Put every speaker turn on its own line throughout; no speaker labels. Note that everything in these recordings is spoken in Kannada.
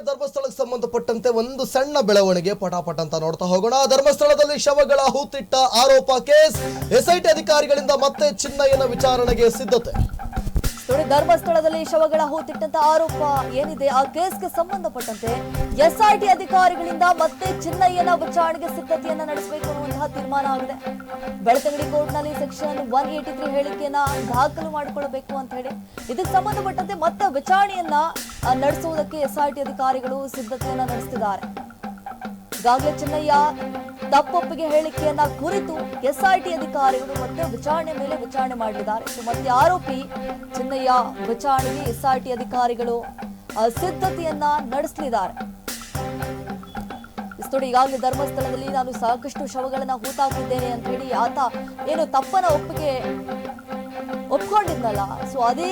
ಧರ್ಮಸ್ಥಳಕ್ಕೆ ಸಂಬಂಧಪಟ್ಟಂತೆ ಒಂದು ಸಣ್ಣ ಬೆಳವಣಿಗೆ ಪಟಾಪಟ ಅಂತ ನೋಡ್ತಾ ಹೋಗೋಣ. ಧರ್ಮಸ್ಥಳದಲ್ಲಿ ಶವಗಳ ಹೂತಿಟ್ಟ ಆರೋಪ ಕೇಸ್, ಎಸ್ಐಟಿ ಅಧಿಕಾರಿಗಳಿಂದ ಮತ್ತೆ ಚಿನ್ನಯ್ಯನ ವಿಚಾರಣೆಗೆ ಸಿದ್ಧತೆ.
ಧರ್ಮಸ್ಥಳದಲ್ಲಿ ಶವಗಳ ಹೂತಿಟ್ಟಂತ ಆರೋಪ ಏನಿದೆ ಆ ಕೇಸ್ಗೆ ಸಂಬಂಧಪಟ್ಟಂತೆ ಎಸ್ಐಟಿ ಅಧಿಕಾರಿಗಳಿಂದ ಮತ್ತೆ ಚಿನ್ನಯ್ಯನ ವಿಚಾರಣೆಗೆ ಸಿದ್ಧತೆಯನ್ನ ನಡೆಸಬೇಕು ಅನ್ನುವಂತಹ ತೀರ್ಮಾನ ಆಗಿದೆ. ಬೆಳ್ತಂಗಡಿ ಕೋರ್ಟ್ನಲ್ಲಿ ಸೆಕ್ಷನ್ 183 ಹೇಳಿಕೆಯನ್ನ ದಾಖಲು ಮಾಡಿಕೊಳ್ಳಬೇಕು ಅಂತ ಹೇಳಿ ಇದಕ್ಕೆ ಸಂಬಂಧಪಟ್ಟಂತೆ ಮತ್ತೆ ವಿಚಾರಣೆಯನ್ನ ನಡೆಸುವುದಕ್ಕೆ ಎಸ್ಐಟಿ ಅಧಿಕಾರಿಗಳು ಸಿದ್ಧತೆಯನ್ನ ನಡೆಸುತ್ತಿದ್ದಾರೆ. ಈಗಾಗಲೇ ಚಿನ್ನಯ್ಯ ತಪ್ಪೊಪ್ಪಿಗೆ ಹೇಳಿಕೆಯನ್ನ ಕುರಿತು ಎಸ್ಐಟಿ ಅಧಿಕಾರಿಗಳು ಮತ್ತೆ ವಿಚಾರಣೆ ಮೇಲೆ ವಿಚಾರಣೆ ಮಾಡಲಿದ್ದಾರೆ. ಮತ್ತೆ ಆರೋಪಿ ಚಿನ್ನಯ್ಯ ವಿಚಾರಣೆಗೆ ಎಸ್ಐಟಿ ಅಧಿಕಾರಿಗಳು ಸಿದ್ಧತೆಯನ್ನ ನಡೆಸಲಿದ್ದಾರೆ. ನೋಡಿ, ಈಗಾಗಲೇ ಧರ್ಮಸ್ಥಳದಲ್ಲಿ ನಾನು ಸಾಕಷ್ಟು ಶವಗಳನ್ನ ಹೂತಾಕಿದ್ದೇನೆ ಅಂತ ಹೇಳಿ ಆತ ಏನು ತಪ್ಪನ ಒಪ್ಕೊಂಡಿದ್ನಲ್ಲ, ಸೊ ಅದೇ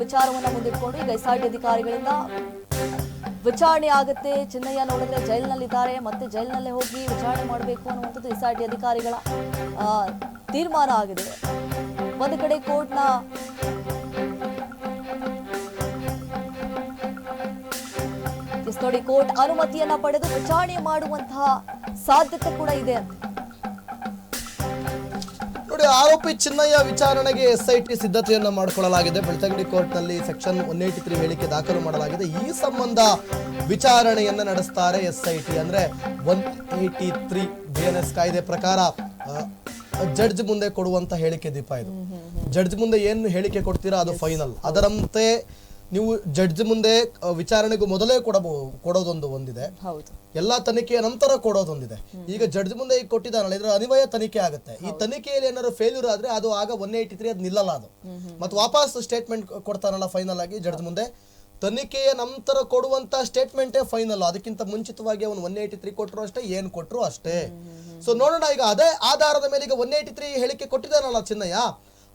ವಿಚಾರವನ್ನ ಮುಂದಿಟ್ಕೊಂಡು ಈಗ ಎಸ್ಐಟಿ ಅಧಿಕಾರಿಗಳಿಂದ ವಿಚಾರಣೆ ಆಗುತ್ತೆ. ಚಿನ್ನಯ್ಯ ನೋಡಿದ್ರೆ ಜೈಲಿನಲ್ಲಿದ್ದಾರೆ, ಮತ್ತೆ ಜೈಲಿನಲ್ಲೇ ಹೋಗಿ ವಿಚಾರಣೆ ಮಾಡಬೇಕು ಅನ್ನುವಂಥದ್ದು ಎಸ್ಐಟಿ ಅಧಿಕಾರಿಗಳ ತೀರ್ಮಾನ ಆಗಿದೆ. ಒಂದು ಕಡೆ ಕೋರ್ಟ್ನ ನೋಡಿ ಕೋರ್ಟ್ ಅನುಮತಿಯನ್ನ ಪಡೆದು ವಿಚಾರಣೆ ಮಾಡುವಂತಹ ಸಾಧ್ಯತೆ ಕೂಡ ಇದೆ ಅಂತ
ನೋಡಿ. ಆರೋಪಿ ಚಿನ್ನಯ್ಯ ವಿಚಾರಣೆಗೆ ಎಸ್ಐಟಿ ಸಿದ್ಧತೆಯನ್ನ ಮಾಡಿಕೊಳ್ಳಲಾಗಿದೆ. ಬೆಳ್ತಂಗಡಿ ಕೋರ್ಟ್ನಲ್ಲಿ ಸೆಕ್ಷನ್ 183 ಹೇಳಿಕೆ ದಾಖಲು ಮಾಡಲಾಗಿದೆ. ಈ ಸಂಬಂಧ ವಿಚಾರಣೆಯನ್ನ ನಡೆಸ್ತಾರೆ ಎಸ್ಐಟಿ. ಅಂದ್ರೆ 183 BNS ಕಾಯ್ದೆ ಪ್ರಕಾರ ಜಡ್ಜ್ ಮುಂದೆ ಕೊಡುವಂತ ಹೇಳಿಕೆ ದೀಪ ಇದು. ಜಡ್ಜ್ ಮುಂದೆ ಏನು ಹೇಳಿಕೆ ಕೊಡ್ತೀರಾ ಅದು ಫೈನಲ್. ಅದರಂತೆ ನೀವು ಜಡ್ಜ್ ಮುಂದೆ ವಿಚಾರಣೆಗೂ ಮೊದಲೇ ಕೊಡೋದೊಂದು ಒಂದಿದೆ, ಎಲ್ಲಾ ತನಿಖೆಯ ನಂತರ ಕೊಡೋದೊಂದಿದೆ. ಈಗ ಜಡ್ಜ್ ಮುಂದೆ ಈಗ ಕೊಟ್ಟಿದ್ದಾನಲ್ಲ, ಇದ್ರ ಅನಿವಾರ್ಯ ತನಿಖೆ ಆಗುತ್ತೆ. ಈ ತನಿಖೆಯಲ್ಲಿ ಏನಾದ್ರು ಫೇಲ್ಯೂರ್ ಆದ್ರೆ ಅದು ಆಗ 183 ಅದು ನಿಲ್ಲಲ್ಲ. ಅದು ಮತ್ತೆ ವಾಪಸ್ ಸ್ಟೇಟ್ಮೆಂಟ್ ಕೊಡ್ತಾನಲ್ಲ ಫೈನಲ್ ಆಗಿ ಜಡ್ಜ್ ಮುಂದೆ, ತನಿಖೆಯ ನಂತರ ಕೊಡುವಂತ ಸ್ಟೇಟ್ಮೆಂಟೇ ಫೈನಲ್. ಅದಕ್ಕಿಂತ ಮುಂಚಿತವಾಗಿ ಅವನು 183 ಕೊಟ್ಟರು ಅಷ್ಟೇ, ಏನ್ ಕೊಟ್ಟರು ಅಷ್ಟೇ. ಸೊ ನೋಡೋಣ, ಈಗ ಅದೇ ಆಧಾರದ ಮೇಲೆ ಈಗ 183 ಹೇಳಿಕೆ ಕೊಟ್ಟಿದ್ದಾನಲ್ಲ ಚಿನ್ನಯ್ಯ,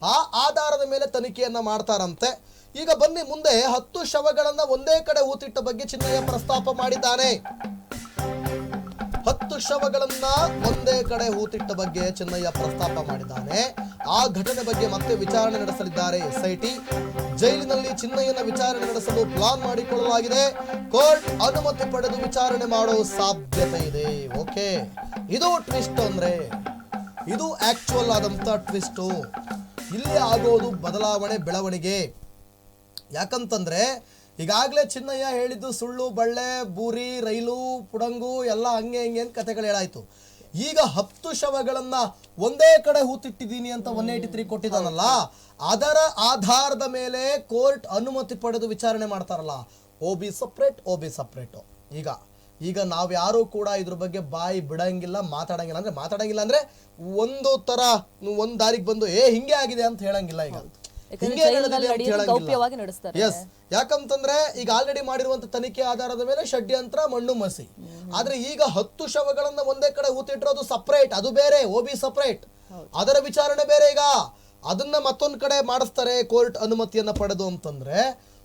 ಆ ಆಧಾರದ ಮೇಲೆ ತನಿಖೆಯನ್ನ ಮಾಡ್ತಾರಂತೆ. ಈಗ ಬನ್ನಿ ಮುಂದೆ 10 ಶವಗಳನ್ನ ಒಂದೇ ಕಡೆ ಹೂತಿಟ್ಟ ಬಗ್ಗೆ ಚಿನ್ನಯ್ಯ ಪ್ರಸ್ತಾಪ ಮಾಡಿದ್ದಾನೆ. 10 ಶವಗಳನ್ನ ಒಂದೇ ಕಡೆ ಹೂತಿಟ್ಟ ಬಗ್ಗೆ ಚಿನ್ನಯ್ಯ ಪ್ರಸ್ತಾಪ ಮಾಡಿದ್ದಾನೆ. ಆ ಘಟನೆ ಬಗ್ಗೆ ಮತ್ತೆ ವಿಚಾರಣೆ ನಡೆಸಲಿದ್ದಾರೆ ಎಸ್ಐಟಿ. ಜೈಲಿನಲ್ಲಿ ಚಿನ್ನಯ್ಯನ ವಿಚಾರಣೆ ನಡೆಸಲು ಪ್ಲಾನ್ ಮಾಡಿಕೊಳ್ಳಲಾಗಿದೆ. ಕೋರ್ಟ್ ಅನುಮತಿ ಪಡೆದು ವಿಚಾರಣೆ ಮಾಡೋ ಸಾಧ್ಯತೆ ಇದೆ. ಓಕೆ, ಇದು ಟ್ವಿಸ್ಟ್. ಅಂದ್ರೆ ಇದು ಆಕ್ಚುಯಲ್ ಆದಂತ ಟ್ವಿಸ್ಟ್. ಇಲ್ಲಿ ಆಗೋದು ಬದಲಾವಣೆ, ಬೆಳವಣಿಗೆ. ಯಾಕಂತಂದ್ರೆ ಈಗಾಗಲೇ ಚಿನ್ನಯ್ಯ ಹೇಳಿದ್ದು ಸುಳ್ಳು, ಬಳ್ಳೆ, ಬೂರಿ, ರೈಲು, ಪುಡಂಗು ಎಲ್ಲ ಹಂಗೆ ಹಿಂಗೆ ಅಂತ ಕಥೆಗಳು ಹೇಳಾಯ್ತು. ಈಗ 10 ಶವಗಳನ್ನ ಒಂದೇ ಕಡೆ ಹೂತಿಟ್ಟಿದ್ದೀನಿ ಅಂತ 183 ಕೊಟ್ಟಿದ್ದಾನಲ್ಲ, ಅದರ ಆಧಾರದ ಮೇಲೆ ಕೋರ್ಟ್ ಅನುಮತಿ ಪಡೆದು ವಿಚಾರಣೆ ಮಾಡ್ತಾರಲ್ಲ. OB separate. ಈಗ ನಾವ್ಯಾರು ಕೂಡ ಇದ್ರ ಬಗ್ಗೆ ಬಾಯಿ ಬಿಡಂಗಿಲ್ಲ, ಮಾತಾಡಂಗಿಲ್ಲ ಅಂದ್ರೆ ಒಂದು ತರ ಒಂದ್ ದಾರಿಗೆ ಬಂದು ಹಿಂಗೆ ಆಗಿದೆ ಅಂತ ಹೇಳಂಗಿಲ್ಲ. ಈಗ ಯಾಕಂತಂದ್ರೆ ಈಗ ಆಲ್ರೆಡಿ ಮಾಡಿರುವಂತ ತನಿಖೆ ಆಧಾರದ ಮೇಲೆ ಷಡ್ಯಂತ್ರ, ಮಣ್ಣು ಮಸಿ. ಆದ್ರೆ ಈಗ 10 ಶವಗಳನ್ನ ಒಂದೇ ಕಡೆ ಹೂತಿಟ್ಟಿರೋದು ಸಪರೇಟ್, ಅದು ಬೇರೆ. OB ಸಪರೇಟ್, ಅದರ ವಿಚಾರಣೆ ಬೇರೆ. ಈಗ ಅದನ್ನ ಮತ್ತೊಂದ್ ಕಡೆ ಮಾಡಿಸ್ತಾರೆ ಕೋರ್ಟ್ ಅನುಮತಿಯನ್ನ ಪಡೆದು ಅಂತಂದ್ರೆ,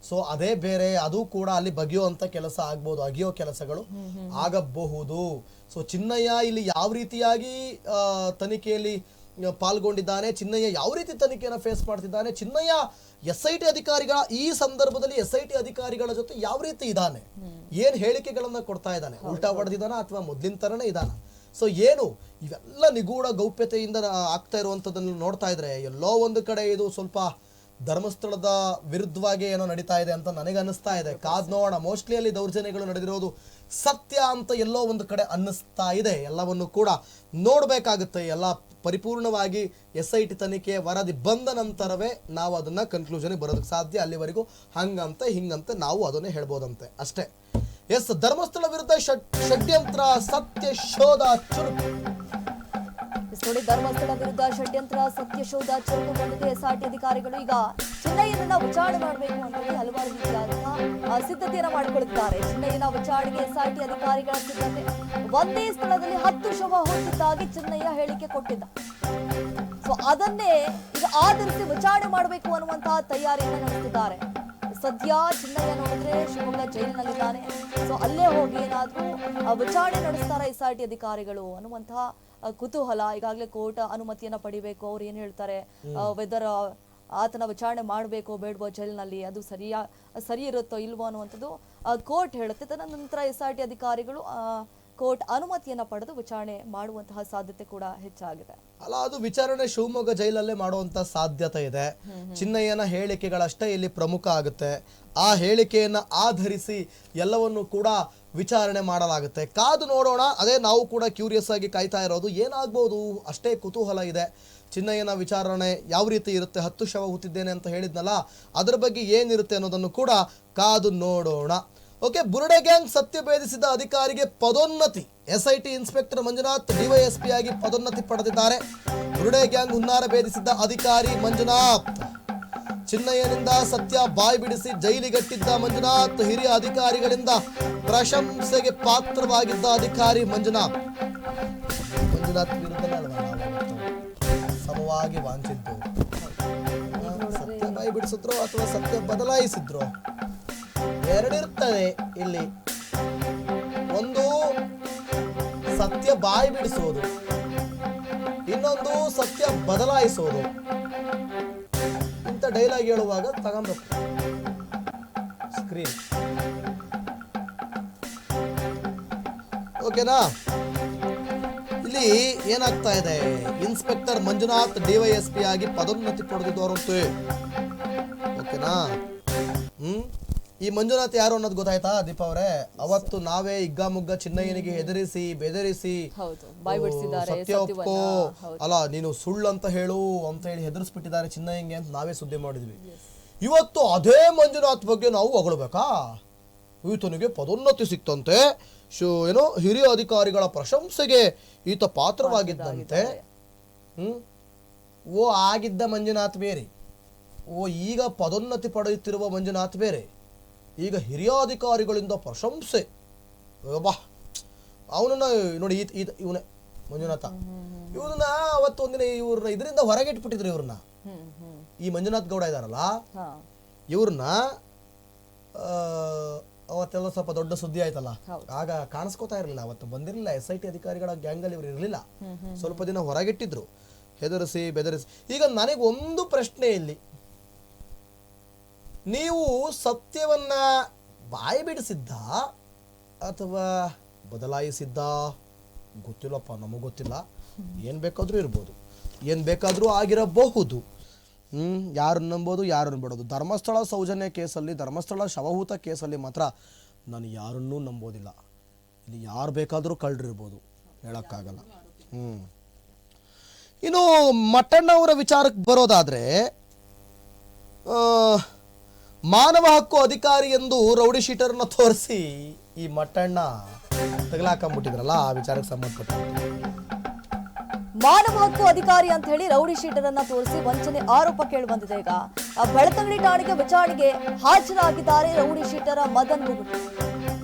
ಸೊ ಅದೇ ಬೇರೆ. ಅದು ಕೂಡ ಅಲ್ಲಿ ಬಗೆಯುವಂತ ಕೆಲಸ ಆಗ್ಬಹುದು, ಅಗಿಯೋ ಕೆಲಸಗಳು ಆಗಬಹುದು. ಸೊ ಚಿನ್ನಯ್ಯ ಇಲ್ಲಿ ಯಾವ ರೀತಿಯಾಗಿ ತನಿಖೆಯಲ್ಲಿ ಪಾಲ್ಗೊಂಡಿದ್ದಾನೆ, ಚಿನ್ನಯ್ಯ ಯಾವ ರೀತಿ ತನಿಖೆಯನ್ನು ಫೇಸ್ ಮಾಡ್ತಿದ್ದಾನೆ, ಚಿನ್ನಯ್ಯ ಎಸ್ಐಟಿ ಅಧಿಕಾರಿಗಳ ಈ ಸಂದರ್ಭದಲ್ಲಿ ಎಸ್ಐಟಿ ಅಧಿಕಾರಿಗಳ ಜೊತೆ ಯಾವ ರೀತಿ ಇದ್ದಾನೆ, ಏನ್ ಹೇಳಿಕೆಗಳನ್ನ ಕೊಡ್ತಾ ಇದ್ದಾನೆ, ಉಲ್ಟಾ ಹೊಡೆದಿದ್ದಾನ ಅಥವಾ ಮೊದ್ಲಿನ ತರನೇ ಇದ್ದಾನ. ಸೊ ಏನು ಇವೆಲ್ಲ ನಿಗೂಢ ಗೌಪ್ಯತೆಯಿಂದ ಆಗ್ತಾ ಇರುವಂತದನ್ನು ನೋಡ್ತಾ ಇದ್ರೆ ಎಲ್ಲೋ ಒಂದು ಕಡೆ ಇದು ಸ್ವಲ್ಪ ಧರ್ಮಸ್ಥಳದ ವಿರುದ್ಧವಾಗಿ ಏನೋ ನಡೀತಾ ಇದೆ ಅಂತ ನನಗೆ ಅನ್ನಿಸ್ತಾ ಇದೆ. ಕಾದ್ ನೋಡೋಣ. ಮೋಸ್ಟ್ಲಿ ಅಲ್ಲಿ ದೌರ್ಜನ್ಯಗಳು ನಡೆದಿರೋದು ಸತ್ಯ ಅಂತ ಎಲ್ಲೋ ಒಂದು ಕಡೆ ಅನ್ನಿಸ್ತಾ ಇದೆ. ಎಲ್ಲವನ್ನು ಕೂಡ ನೋಡ್ಬೇಕಾಗುತ್ತೆ. ಎಲ್ಲ ಪರಿಪೂರ್ಣವಾಗಿ ಎಸ್ಐಟಿ ತನಿಖೆಯ ವರದಿ ಬಂದ ನಂತರವೇ ನಾವು ಅದನ್ನ ಕನ್ಕ್ಲೂಷನ್ಗೆ ಬರೋದಕ್ಕೆ ಸಾಧ್ಯ. ಅಲ್ಲಿವರೆಗೂ ಹಂಗಂತೆ ಹಿಂಗಂತೆ ನಾವು ಅದನ್ನೇ ಹೇಳ್ಬೋದಂತೆ ಅಷ್ಟೇ. ಎಸ್, ಧರ್ಮಸ್ಥಳ ವಿರುದ್ಧ ಷಡ್ಯಂತ್ರ, ಸತ್ಯ ಶೋಧ ಚುರುಕು.
ನೋಡಿ, ಧರ್ಮಸ್ಥಳ ವಿರುದ್ಧ ಷಡ್ಯಂತ್ರ, ಸತ್ಯ ಶೋಧ ಚುರುಕುಗೊಂಡಿದೆ. ಎಸ್ಐಟಿ ಅಧಿಕಾರಿಗಳು ಈಗ ಚಿನ್ನಯ್ಯನನ್ನ ವಿಚಾರಣೆ ಮಾಡಬೇಕು ಅಂತ ಹಲವಾರು ರೀತಿಯಾದಂತಹ ಸಿದ್ಧತೆಯನ್ನ ಮಾಡಿಕೊಳ್ಳುತ್ತಾರೆ. ಚಿನ್ನಯ್ಯನ ವಿಚಾರಣೆಗೆ ಎಸ್ಐಟಿ ಅಧಿಕಾರಿಗಳ ಸಿದ್ಧತೆ. ಒಂದೇ ಸ್ಥಳದಲ್ಲಿ 10 ಶವ ಹೊತ್ತಿದ್ದಾಗಿ ಚಿನ್ನಯ್ಯ ಹೇಳಿಕೆ ಕೊಟ್ಟಿದ್ದ. ಸೊ ಅದನ್ನೇ ಈಗ ಆಧರಿಸಿ ವಿಚಾರಣೆ ಮಾಡಬೇಕು ಅನ್ನುವಂತಹ ತಯಾರಿಯನ್ನ ನಡೆಸುತ್ತಿದ್ದಾರೆ. ಸದ್ಯ ಚಿನ್ನಯ್ಯ ನೋಡಿದ್ರೆ ಶಿವಮೊಗ್ಗ ಜೈಲಿನಲ್ಲಿದ್ದಾನೆ. ಸೊ ಅಲ್ಲೇ ಹೋಗಿ ಏನಾದ್ರೂ ವಿಚಾರಣೆ ನಡೆಸ್ತಾರ ಎಸ್ಐಟಿ ಅಧಿಕಾರಿಗಳು ಅನ್ನುವಂತಹ ಕುತೂಹಲ. ಈಗಾಗಲೇ ಕೋರ್ಟ್ ಅನುಮತಿಯನ್ನ ಪಡಿಬೇಕು. ಅವ್ರು ಏನ್ ಹೇಳ್ತಾರೆ, ವೆದರ್ ಆತನ ವಿಚಾರಣೆ ಮಾಡಬೇಕೋ ಬೇಡವೋ ಜೈಲಿನಲ್ಲಿ, ಅದು ಸರಿ ಇರುತ್ತೋ ಇಲ್ವೋ ಅನ್ನುವಂಥದ್ದು ಕೋರ್ಟ್ ಹೇಳುತ್ತೆ. ತದನಂತರ SIT ಅಧಿಕಾರಿಗಳು ಕೋರ್ಟ್ ಅನುಮತಿಯನ್ನ ಪಡೆದು ವಿಚಾರಣೆ ಮಾಡುವಂತಹ ಸಾಧ್ಯತೆ ಕೂಡ ಹೆಚ್ಚಾಗಿದೆ.
ಅಲ್ಲ, ಅದು ವಿಚಾರಣೆ ಶಿವಮೊಗ್ಗ ಜೈಲಲ್ಲೇ ಮಾಡುವಂತ ಸಾಧ್ಯತೆ ಇದೆ. ಚಿನ್ನಯ್ಯನ ಹೇಳಿಕೆಗಳಷ್ಟೇ ಇಲ್ಲಿ ಪ್ರಮುಖ ಆಗುತ್ತೆ. ಆ ಹೇಳಿಕೆಯನ್ನ ಆಧರಿಸಿ ಎಲ್ಲವನ್ನು ಕೂಡ ವಿಚಾರಣೆ ಮಾಡಲಾಗುತ್ತೆ. ಕಾದು ನೋಡೋಣ. ಅದೇ ನಾವು ಕೂಡ ಕ್ಯೂರಿಯಸ್ ಆಗಿ ಕಾಯ್ತಾ ಇರೋದು, ಏನಾಗ್ಬೋದು ಅಷ್ಟೇ ಕುತೂಹಲ ಇದೆ. ಚಿನ್ನಯ್ಯನ ವಿಚಾರಣೆ ಯಾವ ರೀತಿ ಇರುತ್ತೆ, 10 ಶವ ಹೂತಿದ್ದೇನೆ ಅಂತ ಹೇಳಿದ್ನಲ್ಲ, ಅದರ ಬಗ್ಗೆ ಏನಿರುತ್ತೆ ಅನ್ನೋದನ್ನು ಕೂಡ ಕಾದು ನೋಡೋಣ. ಓಕೆ, ಬುರುಡೆ ಗ್ಯಾಂಗ್ ಸತ್ಯ ಭೇದಿಸಿದ ಅಧಿಕಾರಿಗೆ ಪದೋನ್ನತಿ. SIT ಇನ್ಸ್ಪೆಕ್ಟರ್ ಮಂಜುನಾಥ್ DYSP ಆಗಿ ಪದೋನ್ನತಿ ಪಡೆದಿದ್ದಾರೆ. ಬುರುಡೆ ಗ್ಯಾಂಗ್ ಹುನ್ನಾರ ಭೇದಿಸಿದ್ದ ಅಧಿಕಾರಿ ಮಂಜುನಾಥ್. ಚಿನ್ನಯ್ಯನಿಂದ ಸತ್ಯ ಬಾಯಿ ಬಿಡಿಸಿ ಜೈಲಿಗಟ್ಟಿದ್ದ ಮಂಜುನಾಥ್ ಹಿರಿಯ ಅಧಿಕಾರಿಗಳಿಂದ ಪ್ರಶಂಸೆಗೆ ಪಾತ್ರವಾಗಿದ್ದ ಅಧಿಕಾರಿ ಮಂಜುನಾಥ್ ವಿರುದ್ಧ ಸಮವಾಗಿ ವಾಂಚಿದ್ದು. ಸತ್ಯ ಬಾಯಿ ಬಿಡಿಸಿದ್ರು ಅಥವಾ ಸತ್ಯ ಬದಲಾಯಿಸಿದ್ರು, ಎರಡಿರ್ತದೆ ಇಲ್ಲಿ. ಒಂದು ಸತ್ಯ ಬಾಯಿ ಬಿಡಿಸೋದು, ಇನ್ನೊಂದು ಸತ್ಯ ಬದಲಾಯಿಸೋದು. ಇಂಥ ಡೈಲಾಗ್ ಹೇಳುವಾಗ ತಗೊಂಬೇಕು ಸ್ಕ್ರೀನ್. ಓಕೆನಾ? ಇಲ್ಲಿ ಏನಾಗ್ತಾ ಇದೆ, ಇನ್ಸ್ಪೆಕ್ಟರ್ ಮಂಜುನಾಥ್ DYSP ಆಗಿ ಪದೋನ್ನತಿ ಪಡೆದಿದ್ದವರಂತೆ. ಓಕೆನಾ? ಈ ಮಂಜುನಾಥ್ ಯಾರು ಅನ್ನೋದು ಗೊತ್ತಾಯ್ತಾ ದೀಪ ಅವರೇ? ಅವತ್ತು ನಾವೇ ಹಿಗ್ಗಾಮುಗ್ಗ ಚಿನ್ನಯ್ಯನಿಗೆ ಹೆದರಿಸಿ ಬೆದರಿಸಿ ಸತ್ಯ ಒಪ್ಕೋ, ಅಲ್ಲ ನೀನು ಸುಳ್ಳು ಅಂತ ಹೇಳು ಅಂತ ಹೇಳಿ ಹೆದರಿಸ್ಬಿಟ್ಟಿದ್ದಾರೆ ಚಿನ್ನಯ್ಯಂಗೆ ಅಂತ ನಾವೇ ಸುದ್ದಿ ಮಾಡಿದ್ವಿ. ಇವತ್ತು ಅದೇ ಮಂಜುನಾಥ್ ಬಗ್ಗೆ ನಾವು ಹೊಗಳ್ಬೇಕಾ? ಈತನಿಗೆ ಪದೋನ್ನತಿ ಸಿಕ್ತಂತೆ, ಏನೋ ಹಿರಿಯ ಅಧಿಕಾರಿಗಳ ಪ್ರಶಂಸೆಗೆ ಈತ ಪಾತ್ರವಾಗಿದ್ದಂತೆ. ಓ ಆಗಿದ್ದ ಮಂಜುನಾಥ್ ಬೇರೆ, ಓ ಈಗ ಪದೋನ್ನತಿ ಪಡೆಯುತ್ತಿರುವ ಮಂಜುನಾಥ್ ಬೇರೆ. ಈಗ ಹಿರಿಯ ಅಧಿಕಾರಿಗಳಿಂದ ಪ್ರಶಂಸೆ. ಬಾ, ಅವನನ್ನ ನೋಡಿ, ಇವನೇ ಮಂಜುನಾಥ. ಇವನ್ನ ಅವತ್ತು ಒಂದಿನ ಇವ್ರನ್ನ ಇದರಿಂದ ಹೊರಗೆ ಇಟ್ಬಿಟ್ಟಿದ್ರು. ಇವ್ರನ್ನ, ಈ ಮಂಜುನಾಥ್ ಗೌಡ ಇದಾರಲ್ಲ, ಇವ್ರನ್ನ ಅವತ್ತೆಲ್ಲ ಸ್ವಲ್ಪ ದೊಡ್ಡ ಸುದ್ದಿ ಆಯ್ತಲ್ಲ, ಆಗ ಕಾಣಿಸ್ಕೋತಾ ಇರಲಿಲ್ಲ. ಅವತ್ತು ಬಂದಿರಲಿಲ್ಲ SIT ಅಧಿಕಾರಿಗಳ ಗ್ಯಾಂಗಲ್ಲಿ ಇವ್ರು ಇರಲಿಲ್ಲ. ಸ್ವಲ್ಪ ದಿನ ಹೊರಗಿಟ್ಟಿದ್ರು, ಹೆದರಿಸಿ ಬೆದರಿಸಿ. ಈಗ ನನಗೆ ಒಂದು ಪ್ರಶ್ನೆ ಇಲ್ಲಿ, ನೀವು ಸತ್ಯವನ್ನ ಬಾಯಿ ಬಿಡಿಸಿದ್ದ ಅಥವಾ ಬದಲಾಯಿಸಿದ್ದ ಗೊತ್ತಿಲ್ಲಪ್ಪ, ನಮಗೆ ಗೊತ್ತಿಲ್ಲ. ಏನು ಬೇಕಾದರೂ ಇರ್ಬೋದು, ಏನು ಬೇಕಾದರೂ ಆಗಿರಬಹುದು. ಯಾರನ್ನು ನಂಬೋದು, ಯಾರನ್ನು ಬಿಡೋದು. ಧರ್ಮಸ್ಥಳ ಸೌಜನ್ಯ ಕೇಸಲ್ಲಿ, ಧರ್ಮಸ್ಥಳ ಶವಹೂತ ಕೇಸಲ್ಲಿ ಮಾತ್ರ ನಾನು ಯಾರನ್ನೂ ನಂಬೋದಿಲ್ಲ. ಇಲ್ಲಿ ಯಾರು ಬೇಕಾದರೂ ಕಳ್ಳರಿರ್ಬೋದು, ಹೇಳೋಕ್ಕಾಗಲ್ಲ. ಇನ್ನು ಮಟ್ಟಣ್ಣವರ ವಿಚಾರಕ್ಕೆ ಬರೋದಾದರೆ, ಮಾನವ ಹಕ್ಕು ಅಧಿಕಾರಿ ಎಂದು ರೌಡಿ ಶೀಟರ್ನ ತೋರಿಸಿ ಈ ಮಟ್ಟಣ್ಣ ತಗಲಾಕೊಂಡ್ಬಿಟ್ಟಿದ್ರಲ್ಲ, ಆ ವಿಚಾರಕ್ಕೆ ಸಂಬಂಧಪಟ್ಟ
ಮಾನವ ಹಕ್ಕು ಅಧಿಕಾರಿ ಅಂತ ಹೇಳಿ ರೌಡಿ ಶೀಟರ್ ಅನ್ನ ತೋರಿಸಿ ವಂಚನೆ ಆರೋಪ ಕೇಳಿ ಬಂದಿದೆ. ಈಗ ಬೆಳ್ತಂಗಡಿ ಠಾಣೆಗೆ ವಿಚಾರಣೆಗೆ ಹಾಜರಾಗಿದ್ದಾರೆ ರೌಡಿ ಶೀಟರ್ ಮದನ್ ಬುಗುಡಿ.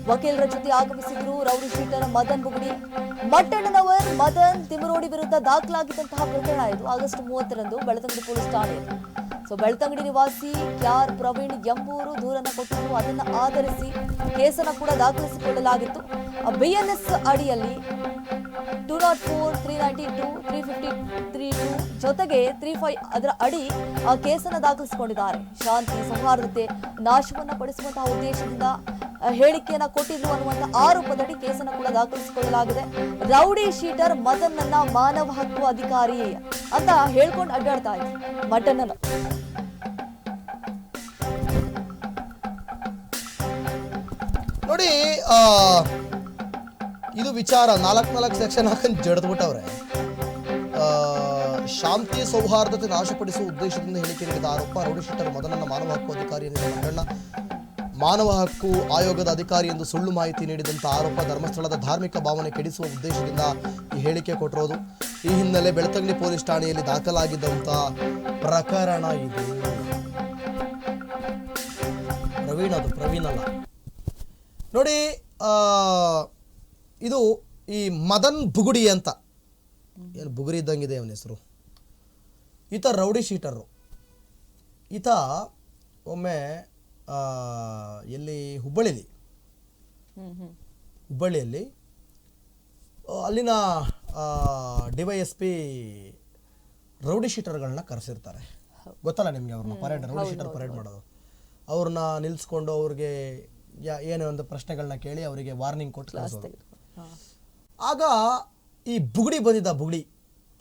ವಕೀಲರ ಜೊತೆ ಆಗಮಿಸಿದ್ರು ರೌಡಿ ಶೀಟರ್ ಮದನ್ ಬುಗುಡಿ. ಮಟ್ಟಣ್ಣನವರ್ ಮದನ್ ತಿಮರೋಡಿ ವಿರುದ್ಧ ದಾಖಲಾಗಿದ್ದಂತಹ ಪ್ರಕರಣ ಇದು. ಆಗಸ್ಟ್ 30ರಂದು ಬೆಳ್ತಂಗಡಿ ಪೊಲೀಸ್ ಠಾಣೆಯಲ್ಲಿ ಬೆಳ್ತಂಗಡಿ ನಿವಾಸಿ ಕ್ಯಾರ್ ಪ್ರವೀಣ್ ಎಂಬುವರು ದೂರನ್ನ ಕೊಟ್ಟಿದ್ದು, ಅದನ್ನ ಆಧರಿಸಿ ಕೇಸನ್ನ ಕೂಡ ದಾಖಲಿಸಿಕೊಳ್ಳಲಾಗಿತ್ತು. BNS ಅಡಿಯಲ್ಲಿ 204, 392, 352 ಜೊತೆಗೆ 35 ಅದರ ಅಡಿ ಕೇಸನ್ನ ದಾಖಲಿಸಿಕೊಂಡಿದ್ದಾರೆ. ಶಾಂತಿ ಸೌಹಾರ್ದತೆ ನಾಶವನ್ನ ಪಡಿಸುವಂತಹ ಉದ್ದೇಶದಿಂದ ಹೇಳಿಕೆಯನ್ನ ಕೊಟ್ಟಿದ್ರು ಅನ್ನುವಂತಹ ಆರೋಪದಡಿ ಕೇಸನ್ನ ಕೂಡ ದಾಖಲಿಸಿಕೊಳ್ಳಲಾಗಿದೆ. ರೌಡಿ ಶೀಟರ್ ಮದನ್ ನನ್ನ ಮಾನವ ಹಕ್ಕು ಅಧಿಕಾರಿ ಅಂತ ಹೇಳ್ಕೊಂಡು ಅಡ್ಡಾಡ್ತಾ ಇದ್ರು ಮಟನ್ನ.
ನೋಡಿ, ಇದು ವಿಚಾರ 4 ಸೆಕ್ಷನ್ ಹಾಕೊಂಡು ಜಡ್ದ್ಬಿಟ್ಟವ್ರೆ. ಶಾಂತಿ ಸೌಹಾರ್ದತೆ ನಾಶಪಡಿಸುವ ಉದ್ದೇಶದಿಂದ ಹೇಳಿಕೆ ನೀಡಿದ ಆರೋಪ. ರೌಡಿ ಶೀಟರ್ ಮದನನ್ನ ಮಾನವ ಹಕ್ಕು ಅಧಿಕಾರಿ ಎಂದು ಮಟ್ಟಣ್ಣ ಮಾನವ ಹಕ್ಕು ಆಯೋಗದ ಅಧಿಕಾರಿ ಎಂದು ಸುಳ್ಳು ಮಾಹಿತಿ ನೀಡಿದಂಥ ಆರೋಪ. ಧರ್ಮಸ್ಥಳದ ಧಾರ್ಮಿಕ ಭಾವನೆ ಕೆಡಿಸುವ ಉದ್ದೇಶದಿಂದ ಈ ಹೇಳಿಕೆ ಕೊಟ್ಟಿರೋದು. ಈ ಹಿನ್ನೆಲೆ ಬೆಳ್ತಂಗಡಿ ಪೊಲೀಸ್ ಠಾಣೆಯಲ್ಲಿ ದಾಖಲಾಗಿದ್ದಂಥ ಪ್ರಕರಣ ಇದು. ಪ್ರವೀಣ್ ಅಲ್ಲ ನೋಡಿ. ಇದು ಈ ಮದನ್ ಬುಗುಡಿ ಅಂತ, ಏನು ಬುಗುರಿ ಇದ್ದಂಗಿದೆ ಅವನ ಹೆಸರು. ಈತ ರೌಡಿ ಶೀಟರು. ಈತ ಒಮ್ಮೆ ಎಲ್ಲಿ ಹುಬ್ಬಳ್ಳಿಯಲ್ಲಿ ಅಲ್ಲಿನ DYSP ರೌಡಿ ಶೀಟರ್ಗಳನ್ನ ಕರೆಸಿರ್ತಾರೆ. ಗೊತ್ತಲ್ಲ ನಿಮ್ಗೆ ಅವ್ರನ್ನ ಪರೇಡ್ ರೌಡಿ ಶೀಟರ್ ಪರೇಡ್ ಮಾಡೋದು. ಅವ್ರನ್ನ ನಿಲ್ಸ್ಕೊಂಡು ಅವ್ರಿಗೆ ಏನೋ ಒಂದು ಪ್ರಶ್ನೆಗಳನ್ನ ಕೇಳಿ ಅವರಿಗೆ ವಾರ್ನಿಂಗ್ ಕೊಟ್ಟು ಕಳಿಸೋದು. ಆಗ ಈ ಬುಗುಡಿ ಬಂದಿದ್ದ, ಬುಗುಡಿ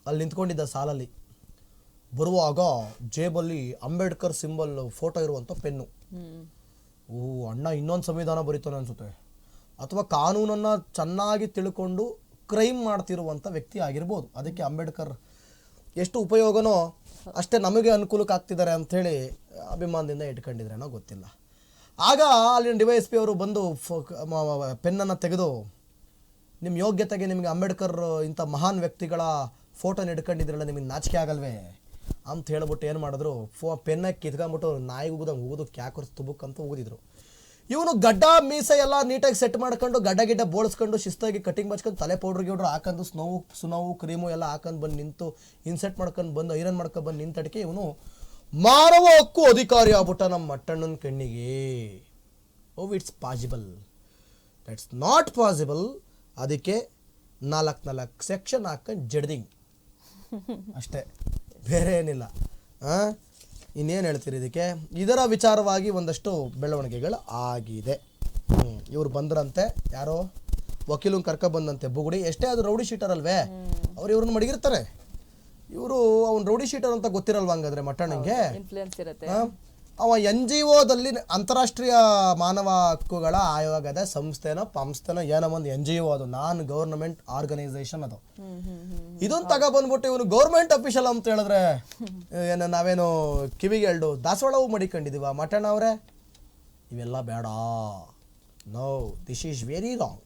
ಅಲ್ಲಿ ನಿಂತ್ಕೊಂಡಿದ್ದ ಸಾಲಲ್ಲಿ ಬರುವಾಗ ಜೇಬಲ್ಲಿ ಅಂಬೇಡ್ಕರ್ ಸಿಂಬಲ್ ಫೋಟೋ ಇರುವಂಥ ಪೆನ್ನು. ಅಣ್ಣ ಇನ್ನೊಂದು ಸಂವಿಧಾನ ಬರೀತಾನೆ ಅನ್ಸುತ್ತೆ, ಅಥವಾ ಕಾನೂನನ್ನು ಚೆನ್ನಾಗಿ ತಿಳ್ಕೊಂಡು ಕ್ರೈಮ್ ಮಾಡ್ತಿರುವಂಥ ವ್ಯಕ್ತಿ ಆಗಿರ್ಬೋದು. ಅದಕ್ಕೆ ಅಂಬೇಡ್ಕರ್ ಎಷ್ಟು ಉಪಯೋಗನೋ ಅಷ್ಟೇ ನಮಗೆ ಅನುಕೂಲಕ್ಕೆ ಆಗ್ತಿದ್ದಾರೆ ಅಂಥೇಳಿ ಅಭಿಮಾನದಿಂದ ಇಟ್ಕೊಂಡಿದ್ರೇನೋ ಗೊತ್ತಿಲ್ಲ. ಆಗ ಅಲ್ಲಿನ DYSP ಅವರು ಬಂದು ಪೆನ್ನನ್ನು ತೆಗೆದು, ನಿಮ್ಮ ಯೋಗ್ಯತೆಗೆ ನಿಮಗೆ ಅಂಬೇಡ್ಕರ್ ಇಂಥ ಮಹಾನ್ ವ್ಯಕ್ತಿಗಳ ಫೋಟೋನ ಇಟ್ಕೊಂಡಿದ್ರಲ್ಲ, ನಿಮಗೆ ನಾಚಿಕೆ ಆಗಲ್ವೇ ಅಂತ ಹೇಳ್ಬಿಟ್ಟು ಏನು ಮಾಡಿದ್ರು, ಪೆನ್ನ ಕಿತ್ಕೊಂಡ್ಬಿಟ್ಟು ನಾಯಿಗೆ ಉಗಿದು ಕ್ಯಾಕರ್ಸ್ ತುಬುಕ್ ಅಂತ ಉಗಿದಿದ್ರು. ಇವನು ಗಡ್ಡ ಮೀಸೆ ಎಲ್ಲ ನೀಟಾಗಿ ಸೆಟ್ ಮಾಡ್ಕೊಂಡು ಗಡ್ಡ ಗಿಡ್ಡ ಬೋಳಿಸ್ಕೊಂಡು ಶಿಸ್ತಾಗಿ ಕಟಿಂಗ್ ಬಚ್ಕೊಂಡು ತಲೆ ಪೌಡ್ರ್ ಗಿಡ್ರು ಹಾಕೊಂಡು ಸುನೋವು ಕ್ರೀಮು ಎಲ್ಲ ಹಾಕೊಂಡು ಬಂದು ನಿಂತು ಇನ್ಸೆಟ್ ಮಾಡ್ಕೊಂಡು ಬಂದು ಐರನ್ ಮಾಡ್ಕೊಂಡು ಬಂದು ನಿಂತಡಿಕೆ ಇವನು ಮಾನವ ಹಕ್ಕು ಅಧಿಕಾರಿ ಆಗ್ಬಿಟ್ಟ ನಮ್ಮ ಮಟ್ಟಣ್ಣನ ಕಣ್ಣಿಗೆ. It's possible, that's not possible. ಅದಕ್ಕೆ 4 ಸೆಕ್ಷನ್ ಹಾಕೊಂಡು ಜಡ್ದಿಂಗ್ ಅಷ್ಟೇ, ಬೇರೆ ಏನಿಲ್ಲ. ಇನ್ನೇನು ಹೇಳ್ತೀರಿ ಇದಕ್ಕೆ? ಇದರ ವಿಚಾರವಾಗಿ ಒಂದಷ್ಟು ಬೆಳವಣಿಗೆಗಳು ಆಗಿದೆ. ಇವ್ರು ಬಂದ್ರಂತೆ, ಯಾರೋ ವಕೀಲನ್ ಕರ್ಕೊಬಂದಂತೆ ಬುಗುಡಿ. ಎಷ್ಟೇ ಅದು ರೌಡಿ ಶೀಟರ್ ಅಲ್ವೇ, ಅವ್ರು ಇವ್ರನ್ನ ಮಡಗಿರ್ತಾರೆ. ಇವರು ಅವ್ನು ರೌಡಿ ಶೀಟರ್ ಅಂತ ಗೊತ್ತಿರಲ್ವ ಹಂಗಾದ್ರೆ ಮಟ್ಟಣ್ಣಂಗೆ? ಅವ NGOದಲ್ಲಿ ಅಂತಾರಾಷ್ಟ್ರೀಯ ಮಾನವ ಹಕ್ಕುಗಳ ಆಯೋಗದ ಸಂಸ್ಥೆನೋ ಏನೋ ಒಂದು NGO, ಅದು ನಾನ್ ಗವರ್ನಮೆಂಟ್ ಆರ್ಗನೈಸೇಷನ್ ಅದು. ಇದೊಂದು ತಗೊಬಂದ್ಬಿಟ್ಟು ಇವನು ಗೌರ್ಮೆಂಟ್ ಅಫಿಷಿಯಲ್ ಅಂತ ಹೇಳಿದ್ರೆ ನಾವೇನು ಕಿವಿಗೆ ಎರಡು ದಾಸವಾಳವು ಮಡಿಕೊಂಡಿದೀವ? ಮಟಣ್ಣ ಅವರೇ, ಇವೆಲ್ಲ ಬೇಡ. No, this is very wrong.